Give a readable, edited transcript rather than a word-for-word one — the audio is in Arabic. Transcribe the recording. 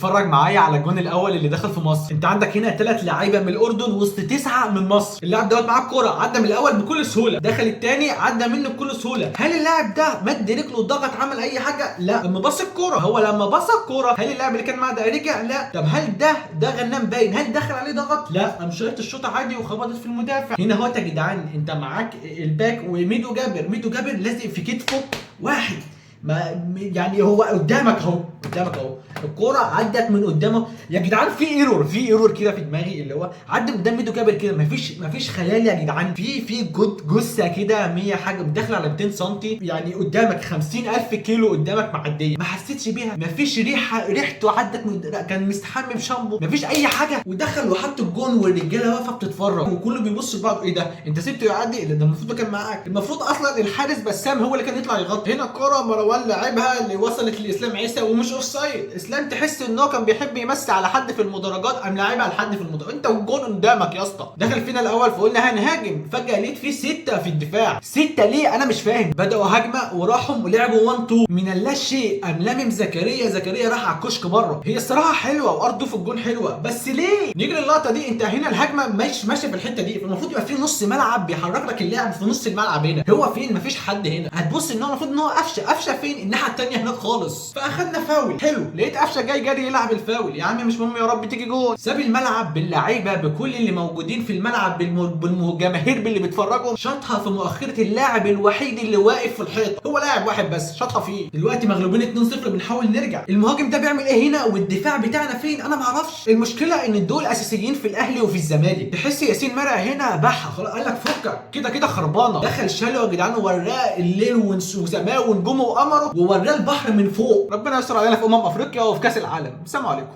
اتفرج معايا على الجون الاول اللي دخل في مصر. انت عندك هنا 3 لعيبه من الاردن وسط 9 من مصر. اللاعب دوت معاه الكوره، عدى من الاول بكل سهوله، دخل الثاني عدى منه بكل سهوله. هل اللاعب ده مد رجله وضغط عمل اي حاجه؟ لا. لما بص الكوره، هو لما بص الكوره هل اللاعب اللي كان معاه ده رجع؟ لا. طب هل ده غنام باين؟ هل دخل عليه ضغط؟ لا. قام شايط الشوطه عادي وخبطت في المدافع. هنا اهوت يا جدعان، انت معاك الباك وميدو جابر، ميدو جابر لازق في كتفه واحد، ما يعني هو قدامك اهو، قدامك اهو، الكوره عدت من قدامه. يا جدعان في ايرور كده في دماغي، اللي هو عدى قدام ميدو جابر كده، مفيش خيال يا جدعان. في جثه كده 100 حاجه داخله على 200 سم، يعني قدامك 50,000 كيلو قدامك معديه، ما حسيتش بيها، مفيش ريحته عدت من، كان مستحمم شامبو، مفيش اي حاجه، ودخل وحط الجون والرجاله واقفه بتتفرج وكله بيبص لبعض. ايه ده؟ انت سبته يعدي؟ ده المفروض كان معاك، المفروض اصلا الحارس بسام هو اللي كان يطلع يغطي. هنا الكوره مروان لعبها اللي وصلت لاسلام عيسى ومش اوف سايد. اسلام تحس ان هو كان بيحب يمسي على حد في المدرجات، قام لاعبها لحد في المدرجات. انت والجون قدامك يا اسطى. دخل فينا الاول فقلنا هنهاجم، فجاه لقيت في 6 في الدفاع. 6 ليه؟ انا مش فاهم. بداوا هجمه وراحوا ولعبوا 1 2 من اللا شيء، قام لامم زكريا راح على الكشك بره. هي الصراحه حلوه وارضه في الجون حلوه، بس ليه نيجي اللقطه دي؟ انت هنا الهجمه مش ماشيه في الحته دي، المفروض يبقى في نص ملعب بيحرك لك اللاعب في نص الملعب. هنا هو فين؟ مفيش حد هنا. هتبص ان هو المفروض ان هو قفشه فين؟ الناحيه الثانيه هناك خالص. فاخدنا فاول حلو، لقيت قفشه جاي جري يلعب الفاول. يا عم مش مهم، يا رب تيجي جول. ساب الملعب باللعيبه بكل اللي موجودين في الملعب بالجماهير اللي بيتفرجوا، شاطها في مؤخره اللاعب الوحيد اللي واقف في الحيط، هو لاعب واحد بس شاطها فيه. دلوقتي مغلوبين 2-0 بنحاول نرجع. المهاجم ده بيعمل ايه هنا؟ والدفاع بتاعنا فين؟ انا ما اعرفش. المشكله ان دول اساسيين في الاهلي وفي الزمالك. تحس ياسين مرقه هنا بحها خلاص، قال لك فكك كده خربانه. دخل شاله يا جدعان ووراه الليل وسماه ونجومه وقمره، ووراه البحر من فوق. ربنا يستر علينا في افريقيا وفي كاس العالم. سلام عليكم.